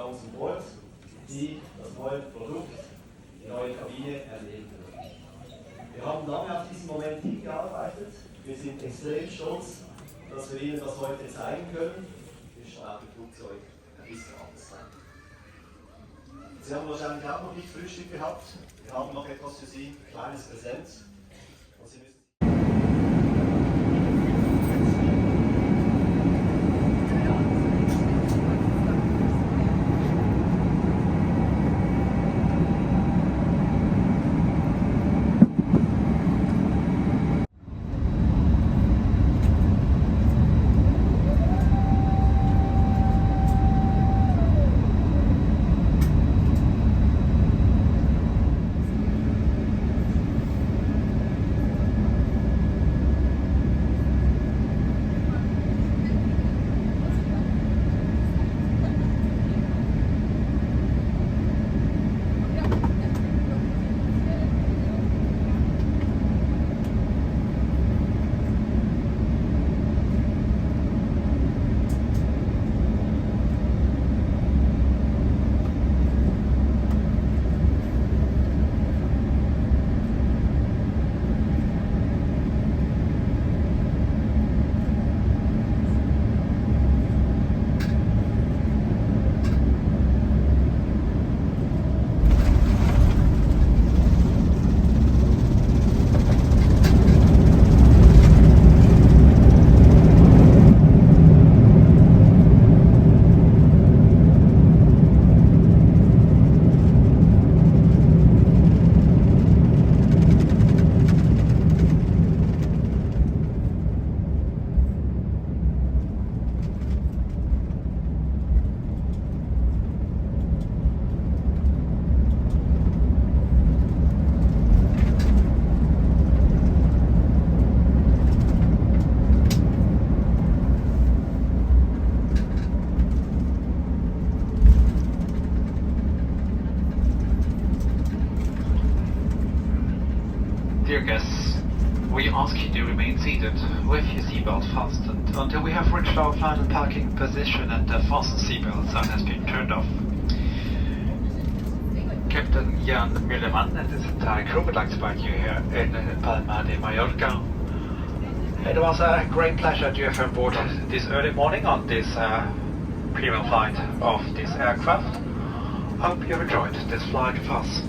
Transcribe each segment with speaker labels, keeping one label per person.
Speaker 1: uns an Bord, die das neue Produkt, die neue Kabine erleben können. Wir haben lange auf diesen Moment hingearbeitet. Wir sind extrem stolz, dass wir Ihnen das heute zeigen können. Wir schauen auf dem Flugzeug ein bisschen anders sein. Sie haben wahrscheinlich auch noch nicht Frühstück gehabt. Wir haben noch etwas für Sie, ein kleines Präsent. Und Sie müssen
Speaker 2: Dear guests, we ask you to remain seated with your seatbelt fastened until we have reached our final parking position and the fasten seatbelt sign has been turned off. Captain Jan Müllermann and his entire crew would like to welcome you here in Palma de Mallorca. It was a great pleasure to have on board this early morning on this premium flight of this aircraft. Hope you enjoyed this flight with us.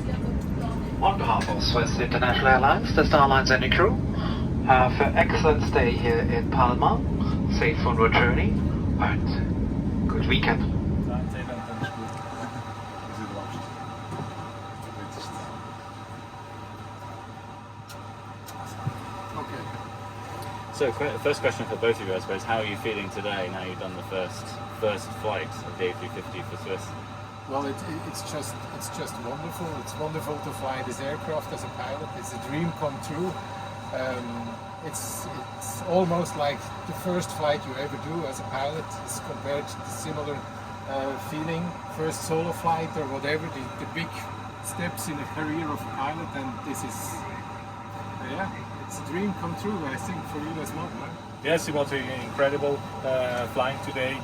Speaker 2: On behalf of Swiss International Airlines, the Starlines and the crew, have an excellent stay here in Palma, safe onward journey, and good weekend.
Speaker 3: Okay. So, first question for both of you, I suppose, how are you feeling today now you've done the first flight of the A350 for Swiss?
Speaker 4: Well, it's just wonderful. It's wonderful to fly this aircraft as a pilot. It's a dream come true. It's almost like the first flight you ever do as a pilot. It's compared to the similar feeling, first solo flight or whatever, the big steps in the career of a pilot. And this is, it's a dream come true, I think, for you as well, right?
Speaker 5: Yes, it was incredible flying today.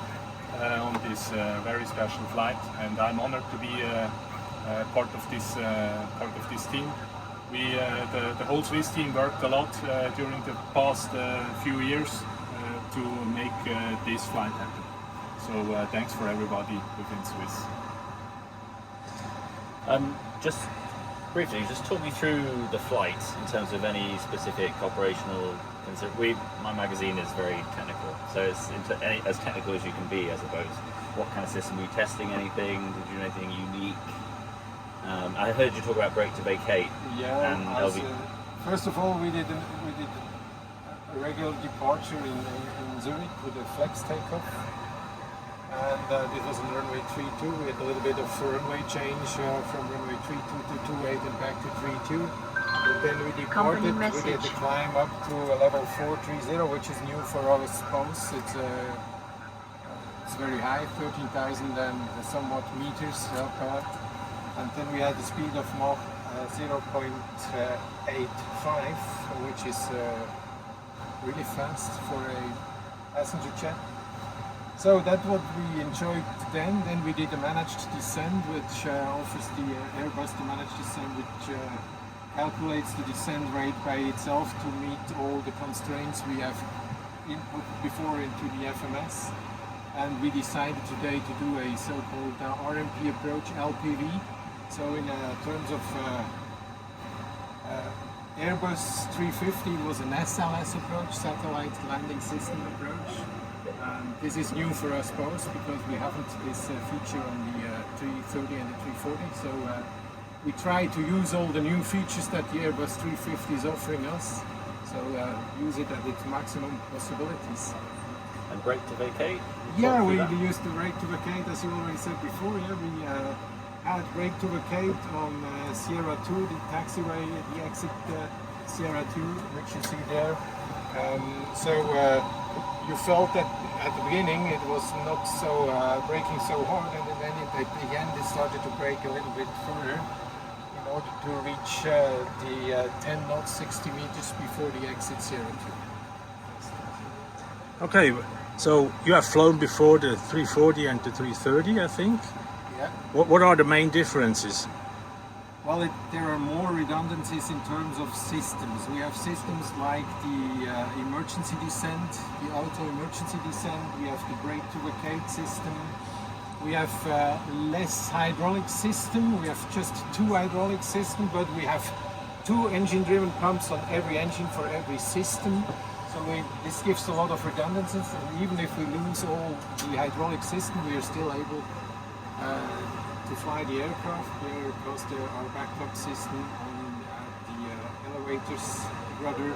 Speaker 5: On this very special flight, and I'm honored to be part of this team. The whole Swiss team worked a lot during the past few years to make this flight happen. So thanks for everybody within Swiss.
Speaker 3: Just briefly, just talk me through the flight in terms of any specific operational. My magazine is very technical, so it's as technical as you can be, I suppose. What kind of system were you testing? Anything? Did you do anything unique? I heard you talk about brake to vacate.
Speaker 4: Yeah.
Speaker 3: And
Speaker 4: first of all, we did a regular departure in Zurich with a flex takeoff, and this was on runway 32. We had a little bit of runway change from runway 32 to 28 and back to 32. But then we departed, we did the climb up to a level 430, which is new for us both. It's very high, 13,000 and somewhat meters per. And then we had the speed of Mach 0.85, which is really fast for a passenger jet. So that's what we enjoyed then. Then we did a managed descent, which offers the Airbus the managed descent, which calculates the descent rate by itself to meet all the constraints we have input before into the FMS. And we decided today to do a so-called RMP approach, LPV. So in terms of Airbus 350 was an SLS approach, satellite landing system approach. This is new for us both because we haven't this feature on the 330 and the 340. So we try to use all the new features that the Airbus 350 is offering us. So use it at its maximum possibilities.
Speaker 3: And brake to vacate?
Speaker 4: Yeah, we used the brake to vacate, as you already said before. Yeah, we had brake to vacate on Sierra 2, the taxiway, the exit Sierra 2, which you see there. So you felt that at the beginning it was not so braking so hard, and then at the end it started to brake a little bit further in order to reach the 10 knots, 60 meters before the exit Sierra 2.
Speaker 6: Okay, so you have flown before the 340 and the 330, I think.
Speaker 4: Yeah.
Speaker 6: What are the main differences?
Speaker 4: Well, there are more redundancies in terms of systems. We have systems like the emergency descent, the auto emergency descent. We have the brake to vacate system. We have less hydraulic system. We have just 2 hydraulic systems, but we have 2 engine-driven pumps on every engine for every system. So this gives a lot of redundancies, and even if we lose all the hydraulic system, we are still able to fly the aircraft because there are backup system on the elevators, rudder,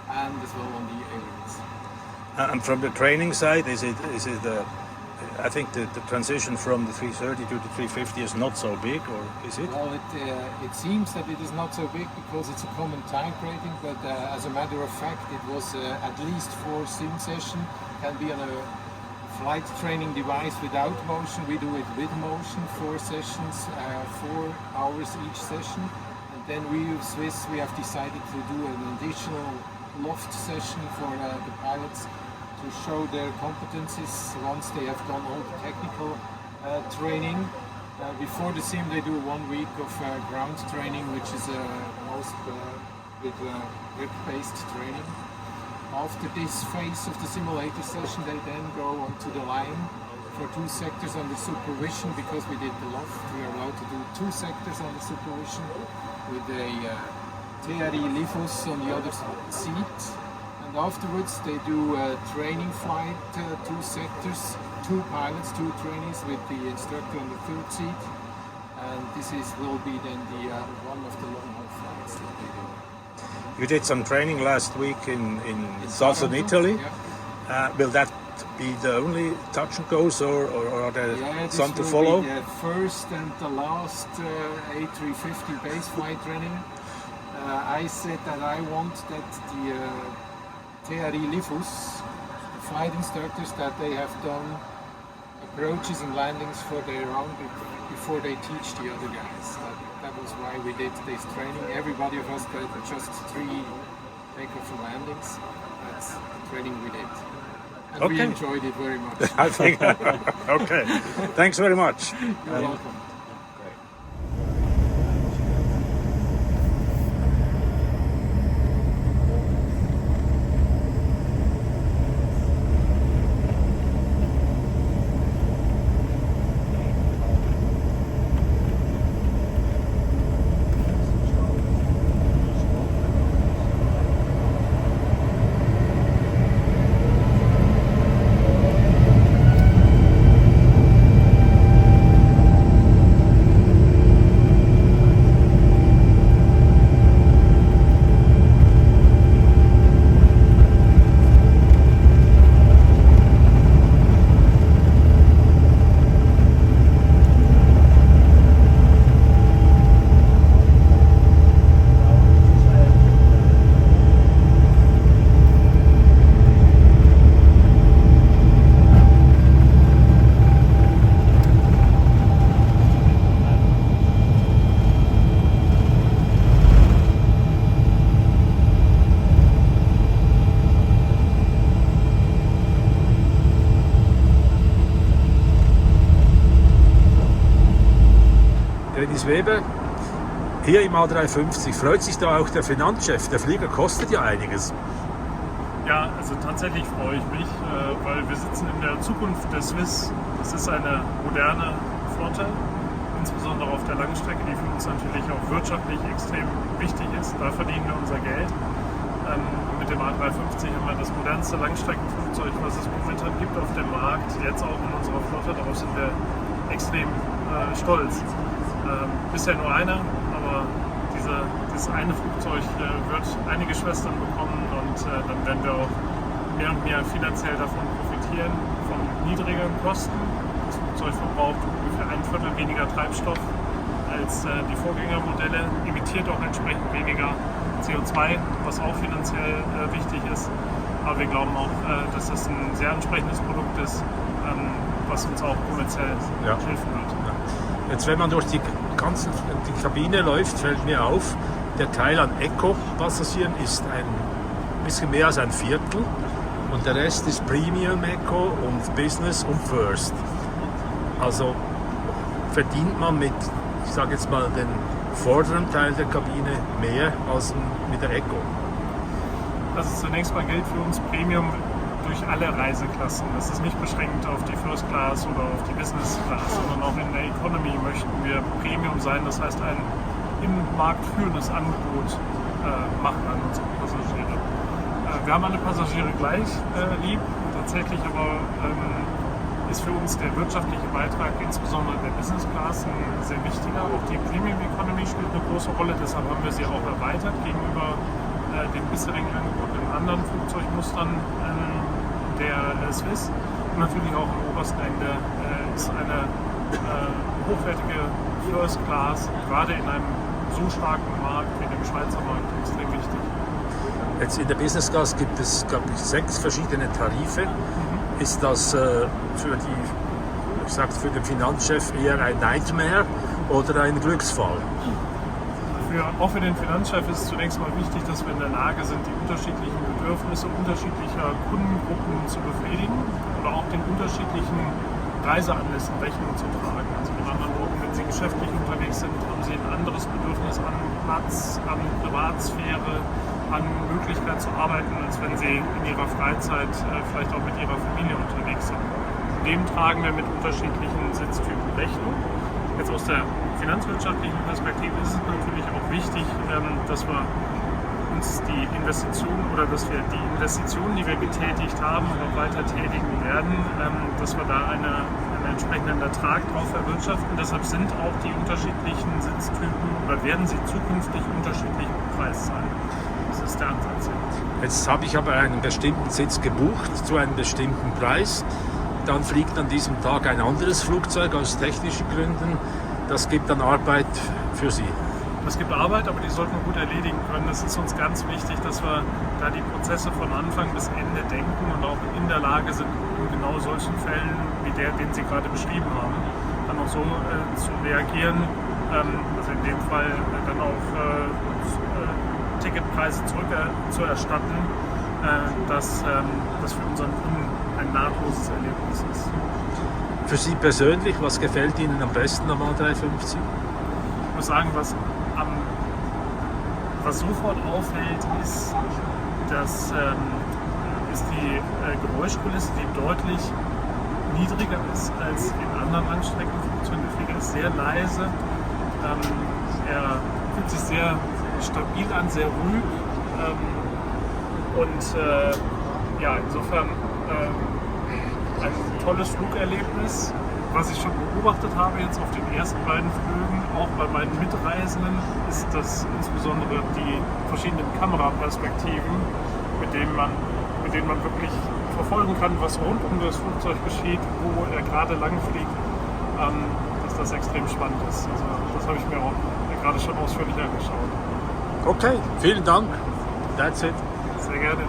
Speaker 4: and as well on the ailerons.
Speaker 6: And from the training side, is it I think the transition from the 330 to the 350 is not so big, or is it?
Speaker 4: Well, it seems that it is not so big because it's a common type rating, but as a matter of fact, it was at least 4 sim sessions. Can be on a flight training device without motion. We do it with motion, 4 sessions, 4 hours each session. And then we Swiss, we have decided to do an additional loft session for the pilots to show their competencies once they have done all the technical training. Before the sim they do 1 week of ground training, which is most with web-based training. After this phase of the simulator session they then go onto the line for 2 sectors under supervision. Because we did the loft, we are allowed to do 2 sectors under supervision with a TRI Lifus on the other seat. Afterwards they do a training flight, 2 sectors, 2 pilots, 2 trainees with the instructor on the 3rd seat, and this will be then the one of the long haul flights that they do.
Speaker 6: You did some training last week in southern Italy.
Speaker 4: Yeah.
Speaker 6: Will that be the only touch and goes, or are there some to follow?
Speaker 4: Be the first and the last A350 base flight training. I said that I want that the TRI Lifus, the flight instructors, that they have done approaches and landings for their own before they teach the other guys. That was why we did this training. Everybody of us got just 3 takeoff and landings. That's the training we did. And we enjoyed it very much.
Speaker 6: I think. Okay. Thanks very much.
Speaker 4: You're welcome.
Speaker 6: Miss Weber, hier im A350, freut sich da auch der Finanzchef? Der Flieger kostet ja einiges.
Speaker 5: Ja, also tatsächlich freue ich mich, weil wir sitzen in der Zukunft der Swiss. Es ist eine moderne Flotte, insbesondere auf der Langstrecke, die für uns natürlich auch wirtschaftlich extrem wichtig ist. Da verdienen wir unser Geld. Mit dem A350 haben wir das modernste Langstreckenflugzeug, was es momentan gibt auf dem Markt, jetzt auch in unserer Flotte. Darauf sind wir extrem stolz. Bisher nur einer, aber dieses eine Flugzeug wird einige Schwestern bekommen und dann werden wir auch mehr und mehr finanziell davon profitieren, von niedrigeren Kosten. Das Flugzeug verbraucht ungefähr 1/4 weniger Treibstoff als die Vorgängermodelle, emittiert auch entsprechend weniger CO2, was auch finanziell wichtig ist. Aber wir glauben auch, dass das ein sehr ansprechendes Produkt ist, was uns auch kommerziell helfen wird.
Speaker 6: Jetzt, wenn man durch die Kabine läuft, fällt mir auf, der Teil an Eco-Passagieren ist ein bisschen mehr als ein Viertel und der Rest ist Premium Eco und Business und First. Also verdient man mit, ich sage jetzt mal, den vorderen Teil der Kabine mehr als mit der Eco.
Speaker 5: Also zunächst mal gilt für uns Premium durch alle Reiseklassen. Das ist nicht beschränkt auf die First Class oder auf die Business Class, sondern auch in der Economy möchten wir Premium sein. Das heißt, ein im Markt führendes Angebot machen an unsere Passagiere. Wir haben alle Passagiere gleich lieb. Tatsächlich aber ist für uns der wirtschaftliche Beitrag, insbesondere der Business Class, ein sehr wichtiger. Auch die Premium Economy spielt eine große Rolle. Deshalb haben wir sie auch erweitert gegenüber dem bisherigen Angebot in anderen Flugzeugmustern der Swiss. Und natürlich auch am obersten Ende ist eine hochwertige First Class, gerade in einem so starken Markt wie dem Schweizer Markt, extrem wichtig.
Speaker 6: Jetzt in der Business Class gibt es, glaube ich, 6 verschiedene Tarife. Ist das für den Finanzchef eher ein Nightmare oder ein Glücksfall?
Speaker 5: Auch für den Finanzchef ist es zunächst mal wichtig, dass wir in der Lage sind, die unterschiedlichen Bedürfnisse unterschiedlicher Kundengruppen zu befriedigen oder auch den unterschiedlichen Reiseanlässen Rechnung zu tragen. Also mit anderen Worten, wenn Sie geschäftlich unterwegs sind, haben Sie ein anderes Bedürfnis an Platz, an Privatsphäre, an Möglichkeit zu arbeiten, als wenn Sie in Ihrer Freizeit vielleicht auch mit Ihrer Familie unterwegs sind. Dem tragen wir mit unterschiedlichen Sitztypen Rechnung. Jetzt aus der finanzwirtschaftlichen Perspektive ist es natürlich auch wichtig, dass wir uns die Investitionen oder dass wir die Investitionen, die wir getätigt haben und auch weiter tätigen werden, dass wir da einen entsprechenden Ertrag drauf erwirtschaften. Deshalb sind auch die unterschiedlichen Sitztypen oder werden sie zukünftig unterschiedlich bepreist sein. Das ist der Ansatz.
Speaker 6: Jetzt habe ich aber einen bestimmten Sitz gebucht zu einem bestimmten Preis. Dann fliegt an diesem Tag ein anderes Flugzeug aus technischen Gründen. Das gibt dann Arbeit für Sie.
Speaker 5: Es gibt Arbeit, aber die sollten wir gut erledigen können. Es ist uns ganz wichtig, dass wir da die Prozesse von Anfang bis Ende denken und auch in der Lage sind, in genau solchen Fällen wie der, den Sie gerade beschrieben haben, dann auch so zu reagieren, also in dem Fall dann auch Ticketpreise zurückzuerstatten, dass für unseren Kunden ein nahtloses Erlebnis ist.
Speaker 6: Für Sie persönlich, was gefällt Ihnen am besten am A350?
Speaker 5: Ich muss sagen, was sofort auffällt, ist die Geräuschkulisse, die deutlich niedriger ist als in anderen Langstreckenflugzeugen. Der Flieger ist sehr leise, er fühlt sich sehr stabil an, sehr ruhig insofern ein tolles Flugerlebnis. Was ich schon beobachtet habe jetzt auf den ersten beiden Flügen, auch bei meinen Mitreisenden, ist, dass insbesondere die verschiedenen Kameraperspektiven, mit denen man wirklich verfolgen kann, was rund um das Flugzeug geschieht, wo er gerade lang fliegt, dass das extrem spannend ist. Also das habe ich mir auch gerade schon ausführlich angeschaut.
Speaker 6: Okay, vielen Dank. That's it.
Speaker 5: Sehr gerne.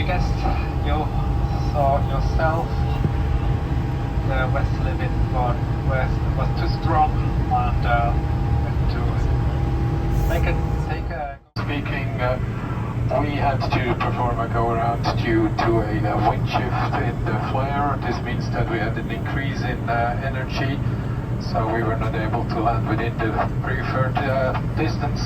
Speaker 2: you guessed, you saw yourself, the westerly wind was too strong, and to make it take a speaking. We had to perform a go-around due to a wind shift in the flare. This means that we had an increase in energy, so we were not able to land within the preferred distance.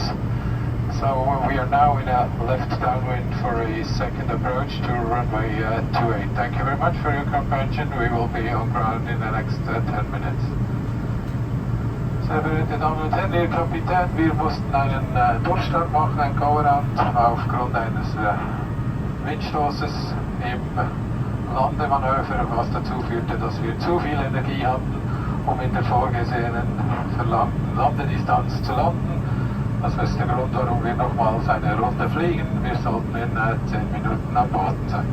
Speaker 2: So we are now in a left downwind for a second approach to runway 28. Thank you very much for your comprehension. We will be on ground in the next 10 minutes. Sehr verehrte Damen und Herren, Ihr Kapitän, wir mussten einen Durchstart machen, ein Go-Around, aufgrund eines Windstoßes im Landemanöver, was dazu führte, dass wir zu viel Energie hatten, um in der vorgesehenen verlangten Landedistanz zu landen. Das ist der Grund, warum wir nochmals eine Runde fliegen. Wir sollten in 10 Minuten am Boden sein.